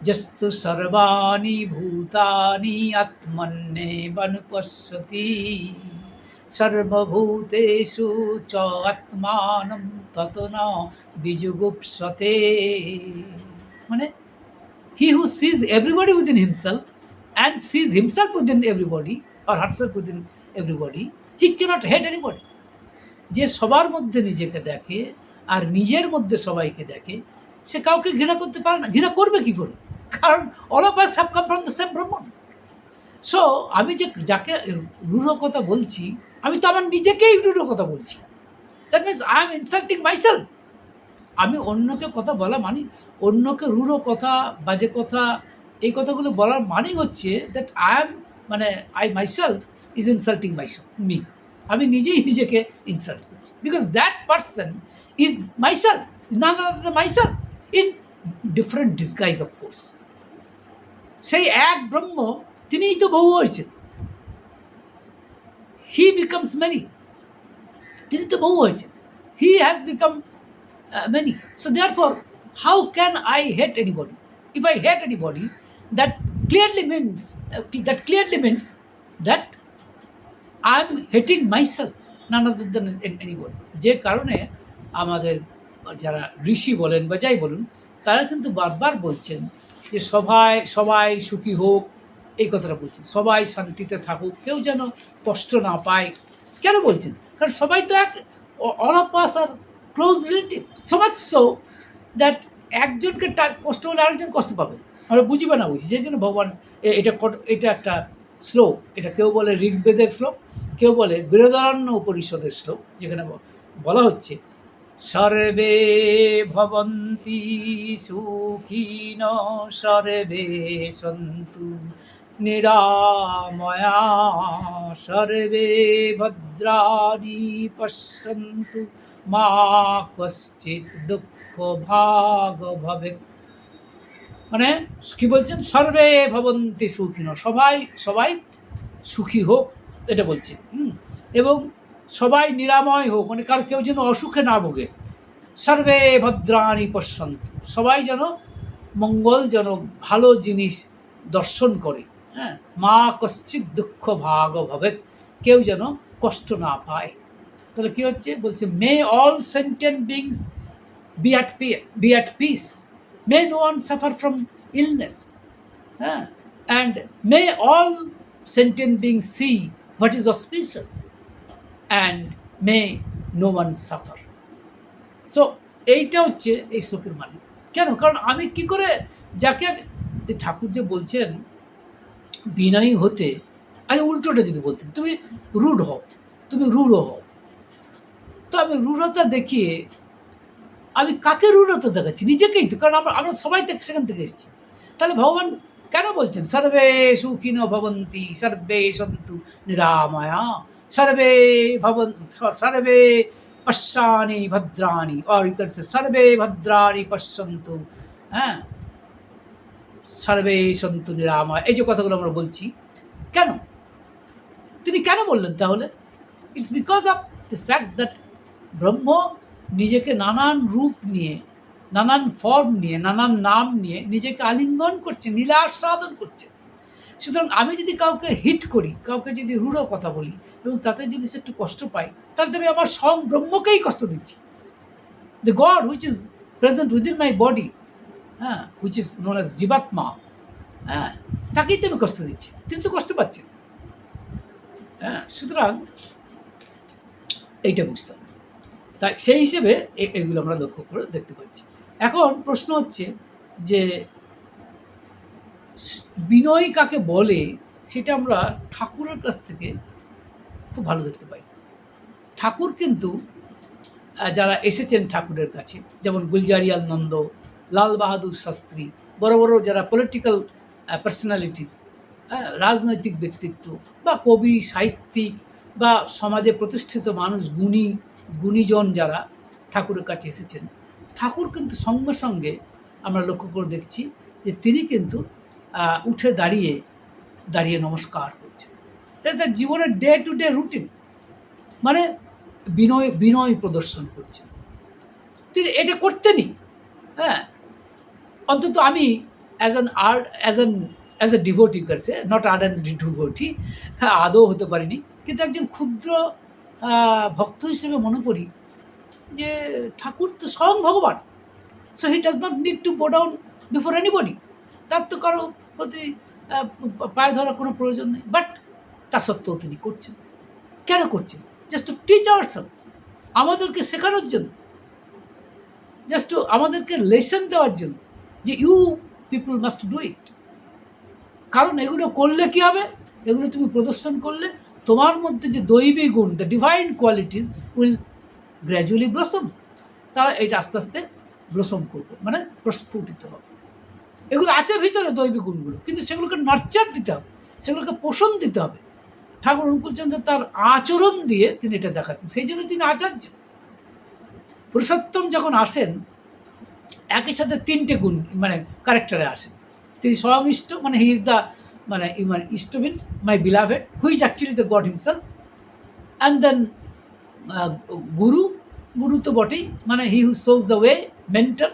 যস্তু সর্বাণি ভূতানি আত্মন্যেবানুপশ্যতি সর্বভূতেষু চ আত্মানম ততো ন বিজুগুপ্সতে। মানে he who sees everybody within himself and sees himself within everybody or herself within everybody, he cannot hate anybody. যে সবার মধ্যে নিজেকে দেখে আর নিজের মধ্যে সবাইকে দেখে, সে কাউকে ঘৃণা করতে পারে না। ঘৃণা করবে কি করে? কারণ all of us have come from the same ব্রহ্মণ। So আমি যে যাকে রূঢ় কথা বলছি, আমি তো আমার নিজেকেই রূঢ় কথা বলছি। That means I am insulting myself. আমি অন্যকে কথা বলা মানে, অন্যকে রূঢ় কথা, বাজে কথা, এই কথাগুলো বলার মানেই হচ্ছে that I myself is insulting myself, me. আমি নিজেই নিজেকে ইনসাল্ট করছি, because that person is myself, none other than myself, in different disguise of course. সেই এক ব্রহ্ম, তিনিই তো বহু হয়েছেন। হি বিকামস মেনি, তিনি তো বহু হয়েছেন। He has become many. So therefore, how can I hate anybody? If I hate anybody, that clearly means that I'm hating myself, none other than anybody. যে কারণে আমাদের যারা ঋষি বলেন বা যাই বলুন, তারা কিন্তু বারবার বলছেন যে সবাই সুখী হোক, এই কথাটা বলছেন। সবাই শান্তিতে থাকুক, কেউ যেন কষ্ট না পায়। কেন বলছেন? কারণ সবাই তো এক, all of us are close relative, so much so that একজনকে কষ্ট হলে আরেকজন কষ্ট পাবে। আমরা বুঝি বা না বুঝি, যে জন্য ভগবান এটা একটা শ্লোক, এটা কেউ বলে ঋগ্বেদের শ্লোক, কেউ বলে বৃহদারণ্য উপনিষদের শ্লোক, যেখানে বলা হচ্ছে সর্বে ভবন্তি সুখিনঃ সর্বে সন্তু নিরাময়া সর্বে ভদ্রাণি পশ্যন্তু মা কশ্চিৎ দুঃখ ভাগ ভবেৎ। মানে কি বলছেন? সর্বে ভবন্তি সুখিনঃ, সবাই সুখী হোক, এটা বলছেন। এবং সবাই নিরাময় হোক, মানে কার কেউ যেন অসুখে না ভোগে। সর্বে ভদ্রাণি পশ্যন্তু, সবাই যেন মঙ্গলজনক ভালো জিনিস দর্শন করে। হ্যাঁ, মা কশ্চিৎ দুঃখ ভাগ ভবেৎ, কেউ যেন কষ্ট না পায়। তাহলে কী হচ্ছে, বলছে may all sentient beings be at peace, may no one suffer from illness, and may all sentient beings see what is auspicious, and may no one suffer. So এইটা হচ্ছে এই শ্লোকের মানে। কেন? কারণ আমি কি করে যাকে ঠাকুর যে বলছেন বিনয়ী হতে, আগে উল্টোটা যদি বলতেন তুমি রূঢ় হও, তুমি রূঢ় হও, তো আমি রূঢ়তা দেখিয়ে আমি কাকে রূঢ়তা দেখাচ্ছি? নিজেকেই তো। কারণ আমরা সবাই তো সেখান থেকে এসেছি। তাহলে ভগবান কেন বলছেন সর্বে সুখিনো ভবন্তি সর্বে সন্তু নিরাময়া সর্বে সর্বে পশ্যানি ভদ্রাণি, আর সর্বে ভদ্রাণি পশ্যন্তু, হ্যাঁ, সর্বে সন্তু নিরাময়, এই যে কথাগুলো আমরা বলছি, কেন তিনি কেন বললেন? তাহলে it's because of the fact that ব্রহ্ম নিজেকে নানান রূপ নিয়ে, নানান ফর্ম নিয়ে, নানান নাম নিয়ে নিজেকে আলিঙ্গন করছে, লীলা আস্বাদন করছে। সুতরাং আমি যদি কাউকে হিট করি, কাউকে যদি রূঢ় কথা বলি এবং তাতে যদি সে একটু কষ্ট পাই, তাহলে তো আমি আমার স্বয়ং ব্রহ্মকেই কষ্ট দিচ্ছি। The god which is present within my body, হ্যাঁ, হুইচ ইজ নোন অ্যাজ জীবাত্মা, হ্যাঁ, তাকেই তো আমি কষ্ট দিচ্ছি, তিনি তো কষ্ট পাচ্ছেন। হ্যাঁ, সুতরাং এইটা বুঝতাম। তাই সেই হিসেবে এগুলো আমরা লক্ষ্য করে দেখতে পাচ্ছি। এখন প্রশ্ন হচ্ছে যে বিনয় কাকে বলে, সেটা আমরা ঠাকুরের কাছ থেকে খুব ভালো দেখতে পাই। ঠাকুর কিন্তু যারা এসেছেন ঠাকুরের কাছে, যেমন গুলজারিলাল নন্দ, লাল বাহাদুর শাস্ত্রী, বড় বড় যারা পলিটিক্যাল পার্সোনালিটিস, রাজনৈতিক ব্যক্তিত্ব বা কবি সাহিত্যিক বা সমাজে প্রতিষ্ঠিত মানুষ, গুণীজন যারা ঠাকুরের কাছে এসেছেন, ঠাকুর কিন্তু সঙ্গে সঙ্গে আমরা লক্ষ্য করে দেখছি যে তিনি কিন্তু উঠে দাঁড়িয়ে নমস্কার করছেন। এটা তার জীবনের ডে টু ডে রুটিন, মানে বিনয় প্রদর্শন করছেন। তিনি এটা করতেনই। হ্যাঁ, অন্তত আমি অ্যাজ এ ডিভোটি কাছে, নট আর্ডেন্ট ডিভোটি, হ্যাঁ, আদৌ হতে পারিনি, কিন্তু একজন ক্ষুদ্র ভক্ত হিসেবে মনে করি যে ঠাকুর তো স্বয়ং ভগবান। So he does not need to go down before anybody, তার তো কারো প্রতি পায়ে ধরার কোনো প্রয়োজন নেই। বাট তা সত্ত্বেও তিনি করছেন। কেন করছেন? জাস্ট টু টিচ আওয়ারসেলভস, আমাদেরকে শেখানোর জন্য, জাস্ট টু আমাদেরকে লেসন দেওয়ার জন্য যে you people must do it. কারণ এগুলো করলে কী হবে? এগুলো তুমি প্রদর্শন করলে তোমার মধ্যে যে দৈবী গুণ, the divine qualities will gradually blossom, তারা এটা আস্তে আস্তে ব্লসম করবে, মানে প্রস্ফুটিত হবে। এগুলো আছে ভিতরে দৈবিক গুণগুলো, কিন্তু সেগুলোকে নার্চার দিতে হবে, সেগুলোকে পোষণ দিতে হবে। ঠাকুর অনুকূলচন্দ্র তার আচরণ দিয়ে তিনি এটা দেখাচ্ছেন, সেই জন্য তিনি আচার্য। পুরুষোত্তম যখন আসেন, একই সাথে তিনটে গুণ মানে ক্যারেক্টারে আসেন। তিনি স্বয়ং ইষ্ট, মানে হি ইজ দ্য মানে ইষ্ট means my beloved, who is actually the God himself. And then guru তো বটেই, মানে he who shows the way, mentor.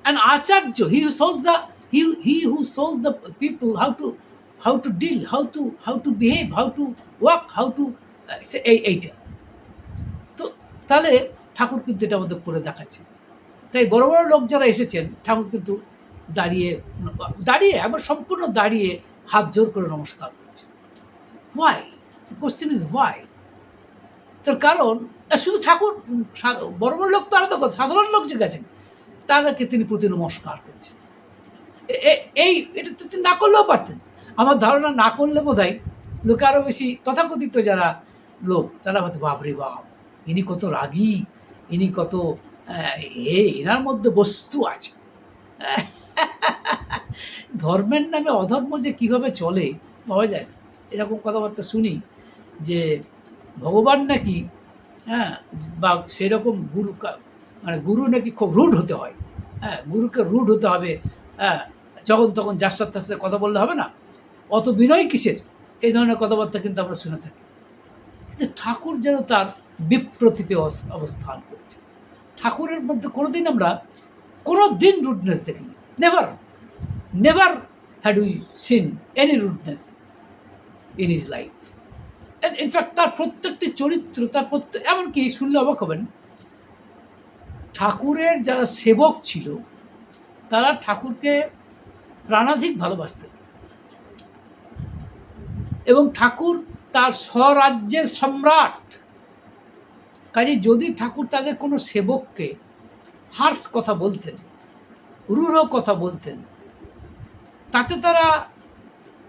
And acharya, he who shows the he who shows the people how to deal, how to behave, how to walk, how to এইটা। তো তাহলে ঠাকুর কিন্তু এটা আমাদের করে দেখাচ্ছে। তাই বড় বড় লোক যারা এসেছেন, ঠাকুর কিন্তু দাঁড়িয়ে আবার সম্পূর্ণ দাঁড়িয়ে হাত জোর করে নমস্কার করছে। Why? The question is why. তার কারণ শুধু ঠাকুর, বড় বড় লোক তো আলাদা কথা, সাধারণ লোক যে গেছেন তাদেরকে তিনি প্রতি নমস্কার করছেন। এটা তো তিনি না করলেও পারতেন। আমার ধারণা না করলে বোধহয় লোকে আরও বেশি, তথাকথিত যারা লোক তারা হয়তো বাপরে বাপ, ইনি কত রাগী, ইনি কত এনার মধ্যে বস্তু আছে। ধর্মের নামে অধর্ম যে কীভাবে চলে পাওয়া যায় না। এরকম কথাবার্তা শুনি যে ভগবান নাকি, হ্যাঁ, বা সেরকম গুরু নাকি খুব রুড হতে হয়। হ্যাঁ, গুরুকে রুড হতে হবে, হ্যাঁ, যখন তখন যার সাথে কথা বললে হবে না, অত বিনয় কিসের, এই ধরনের কথাবার্তা কিন্তু আমরা শুনে থাকি। কিন্তু ঠাকুর যেন তার বিপ্রতীপে অবস্থান করছে। ঠাকুরের মধ্যে কোনোদিন আমরা কোনো দিন রুডনেস দেখিনি, never, never had we scene any rudeness in his life. In fact তার প্রত্যেকটি চরিত্র, তার এমনকি শুনলে অবাক হবেন, ঠাকুরের যারা সেবক ছিল তারা ঠাকুরকে প্রাণাধিক ভালোবাসতেন, এবং ঠাকুর তার স্বরাজ্যের সম্রাট। কাজে যদি ঠাকুর তাদের কোনো সেবককে হার্স কথা বলতেন, রূঢ় কথা বলতেন, তাতে তারা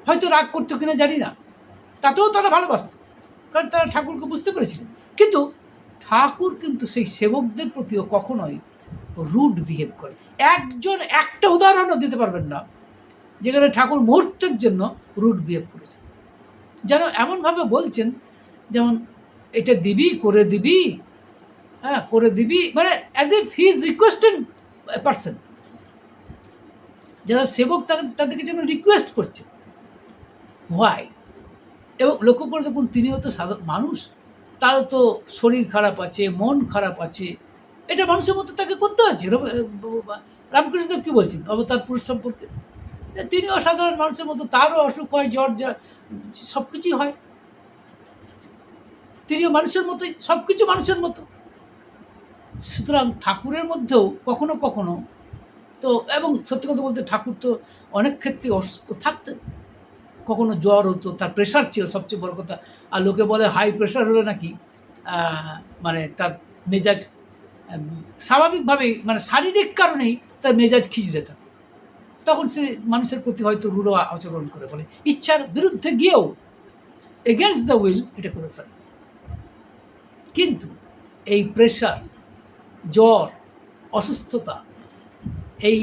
হয়তো রাগ করতো কিনা জানি না, তাতেও তারা ভালোবাসত, কারণ তারা ঠাকুরকে বুঝতে পেরেছিলেন। কিন্তু ঠাকুর কিন্তু সেই সেবকদের প্রতিও কখনোই রুড বিহেভ করে। একটা উদাহরণও দিতে পারবেন না যেখানে ঠাকুর মুহূর্তের জন্য রুড বিহেভ করেছেন। যেন এমনভাবে বলছেন যেমন এটা দিবি, করে দিবি, হ্যাঁ করে দিবি, মানে as if he is requesting person. যারা সেবক তাদেরকে যেন রিকোয়েস্ট করছে, হোয়াই। এবং লক্ষ্য করে দেখুন, তিনিও তো সাধারণ মানুষ, তারও তো শরীর খারাপ আছে, মন খারাপ আছে, এটা মানুষের মতো তাকে করতে হয়েছে। রামকৃষ্ণদেব কী বলছেন অবতার পুরুষ সম্পর্কে? তিনিও সাধারণ মানুষের মতো, তারও অসুখ হয়, জ্বর, সব কিছুই হয়, তিনিও মানুষের মতোই, সব কিছু মানুষের মতো। সুতরাং ঠাকুরের মধ্যেও কখনো কখনো তো, এবং সত্যি কথা বলতে ঠাকুর তো অনেক ক্ষেত্রে অসুস্থ থাকতেন, কখনো জ্বর হতো, তার প্রেশার ছিল সবচেয়ে বড় কথা। আর লোকে বলে হাই প্রেশার হলে নাকি মানে তার মেজাজ স্বাভাবিকভাবেই, মানে শারীরিক কারণেই তার মেজাজ খিঁচড়ে থাকে, তখন সে মানুষের প্রতি হয়তো রূঢ় আচরণ করে, বলে ইচ্ছার বিরুদ্ধে গিয়েও এগেনস্ট দ্য উইল এটা করে ফেলে। কিন্তু এই প্রেশার, জ্বর, অসুস্থতা, এই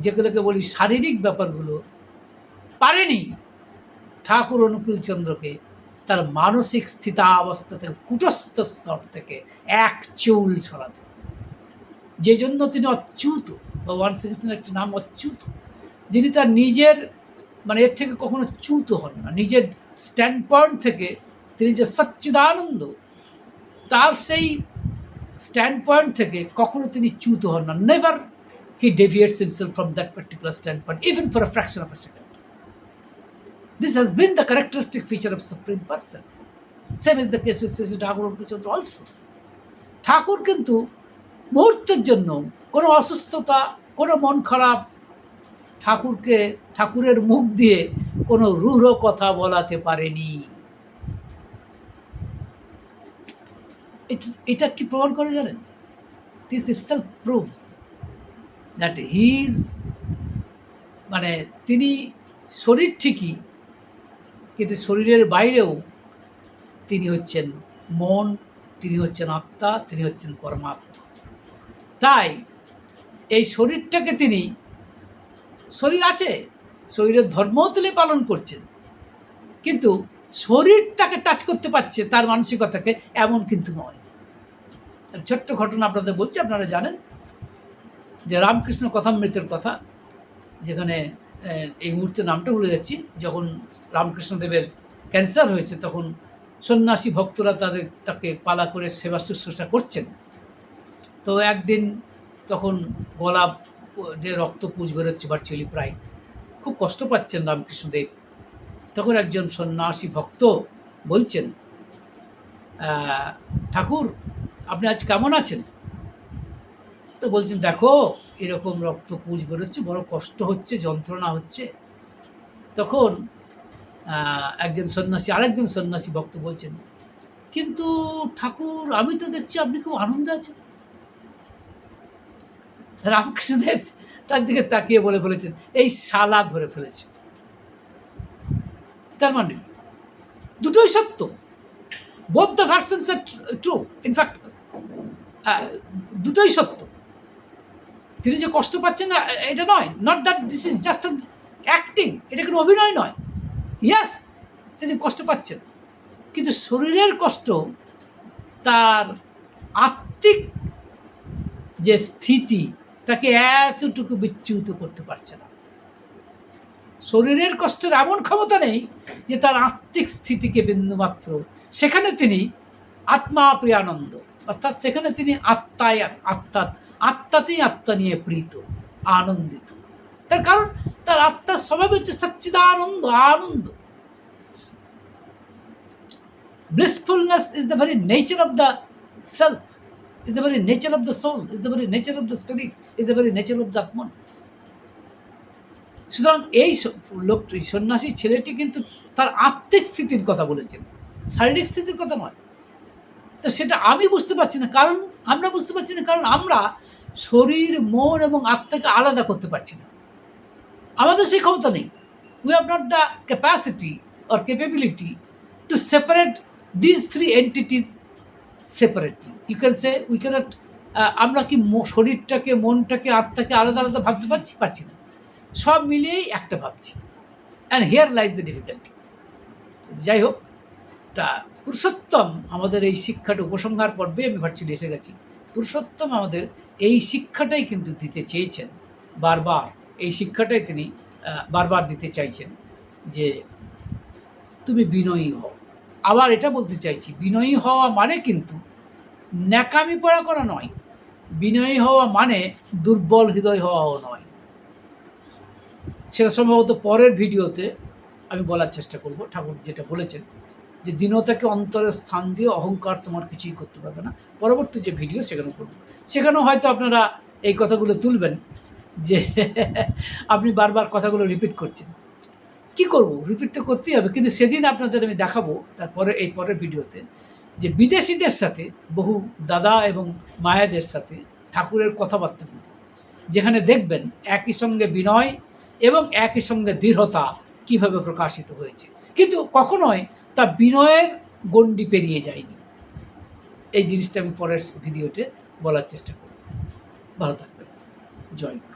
যেগুলোকে বলি শারীরিক ব্যাপারগুলো পারেনি ঠাকুর অনুকূলচন্দ্রকে তার মানসিক স্থিতাবস্থা থেকে, কুটস্থ স্তর থেকে এক চুল ছড়াতে, যে জন্য তিনি অচ্যুত। ভগবান শ্রীকৃষ্ণের একটি নাম অচ্যুত, যিনি তার নিজের মানে এর থেকে কখনো চ্যুত হন না। নিজের স্ট্যান্ড পয়েন্ট থেকে তিনি যে সচ্চিদানন্দ, তার সেই স্ট্যান্ড পয়েন্ট থেকে কখনো তিনি চ্যুত হন না। Never he deviates himself from that particular standpoint, even for a fraction of a second. This has been the characteristic feature of Supreme Person. Same is the case with Sri Thakur Chandra also. ঠাকুর কিন্তু মুহূর্তের জন্য কোনো অসুস্থতা, কোনো মন খারাপ, ঠাকুরের মুখ দিয়ে কোনো রূঢ় কথা বলাতে পারেনি। এটা কি প্রমাণ করে জানেন? This itself proves that he is, মানে তিনি শরীর ঠিকই, কিন্তু শরীরের বাইরেও তিনি হচ্ছেন মন, তিনি হচ্ছেন আত্মা, তিনি হচ্ছেন পরমাত্মা। তাই এই শরীরটাকে তিনি, শরীর আছে, শরীরের ধর্মও তিনি পালন করছেন, কিন্তু শরীর তাকে টাচ করতে পারছে তার মানসিকতাকে, এমন কিন্তু নয়। ছোট্ট ঘটনা আপনাদের বলছি, আপনারা জানেন যে রামকৃষ্ণ কথামৃতের কথা, যেখানে এই মুহূর্তে নামটা ভুলে যাচ্ছি, যখন রামকৃষ্ণদেবের ক্যান্সার হয়েছে তখন সন্ন্যাসী ভক্তরা তাকে পালা করে সেবা শুশ্রূষা করছেন। তো একদিন তখন গলা দিয়ে রক্তপুঁজ বেরোচ্ছে ভার্চুয়ালি, প্রায় খুব কষ্ট পাচ্ছেন রামকৃষ্ণদেব। তখন একজন সন্ন্যাসী ভক্ত বলছেন, ঠাকুর আপনি আজ কেমন আছেন? তো বলছেন, দেখো এরকম রক্তপুঁজ বেরোচ্ছে, বড় কষ্ট হচ্ছে, যন্ত্রণা হচ্ছে। তখন আরেকজন সন্ন্যাসী ভক্ত বলছেন, কিন্তু ঠাকুর আমি তো দেখছি আপনি খুব আনন্দে আছেন। রামকৃষ্ণদেব তার দিকে তাকিয়ে বলে ফেলেছেন, এই শালা ধরে ফেলেছে। তার মানে দুটোই সত্য, both the versions are true. In fact দুটোই সত্য। তিনি যে কষ্ট পাচ্ছেন না এটা নয়, not that this is just acting, এটা কোনো অভিনয় নয়। ইয়াস, তিনি কষ্ট পাচ্ছেন, কিন্তু শরীরের কষ্ট তার আত্মিক যে স্থিতি তাকে এতটুকু বিচ্যুত করতে পারছে না। শরীরের কষ্টের এমন ক্ষমতা নেই যে তার আত্মিক স্থিতিকে বিন্দুমাত্র, সেখানে তিনি আত্মা প্রিয়ানন্দ, অর্থাৎ সেখানে তিনি আত্মাতেই আত্মা নিয়ে প্রীত, আনন্দিত। তার কারণ তার আত্মার স্বভাব হচ্ছে সচ্চিদানন্দ, আনন্দ। Blissfulness is the very nature of the self, is the very nature of the soul, is the very nature of the spirit, is the very nature of the Atman. সুতরাং এই লোকটি, সন্ন্যাসী ছেলেটি কিন্তু তার আত্মিক স্থিতির কথা বলেছেন, শারীরিক স্থিতির কথা নয়। তো সেটা আমি বুঝতে পারছি না, কারণ আমরা বুঝতে পারছি না, কারণ আমরা শরীর, মন এবং আত্মাকে আলাদা করতে পারছি না। আমাদের সেই ক্ষমতা নেই। We have not the capacity or capability to separate this three entities separately. You can say we can't. আমরা কি শরীরটাকে, মনটাকে, আত্মাকে আলাদা আলাদা ভাবতে পারছি না। সব মিলিয়েই একটা ভাবছি। And here lies the difficulty. যাই হোক, তা পুরুষোত্তম আমাদের এই শিক্ষাটা উপসংহার পর্বে আমি ভার্চুয়ালি এসে গেছি। পুরুষোত্তম আমাদের এই শিক্ষাটাই কিন্তু দিতে চেয়েছেন বারবার। এই শিক্ষাটাই তিনি বারবার দিতে চাইছেন যে তুমি বিনয়ী হও। আবার এটা বলতে চাইছি, বিনয়ী হওয়া মানে কিন্তু ন্যাকামি পড়া করা নয়। বিনয়ী হওয়া মানে দুর্বল হৃদয় হওয়াও নয়। সেটা সম্ভবত পরের ভিডিওতে আমি বলার চেষ্টা করব। ঠাকুর যেটা বলেছেন যে দীনতাকে অন্তরে স্থান দিয়ে অহংকার তোমার কিছুই করতে পারবে না। পরবর্তী যে ভিডিও সেখানে করব, সেখানেও হয়তো আপনারা এই কথাগুলো তুলবেন যে আপনি বারবার কথাগুলো রিপিট করছেন। কি করব, রিপিট তো করতেই হবে। কিন্তু সেদিন আপনাদের আমি দেখাবো তারপরে এই পরের ভিডিওতে যে বিদেশিদের সাথে, বহু দাদা এবং মায়েদের সাথে ঠাকুরের কথাবার্তাগুলো, যেখানে দেখবেন একই সঙ্গে বিনয় এবং একই সঙ্গে দৃঢ়তা কীভাবে প্রকাশিত হয়েছে, কিন্তু কখনোই তা বিনয়ের গণ্ডি পেরিয়ে যায়নি। এই জিনিসটা আমি পরের ভিডিওতে বলার চেষ্টা করব। ভালো থাকবেন। জয় গুরু।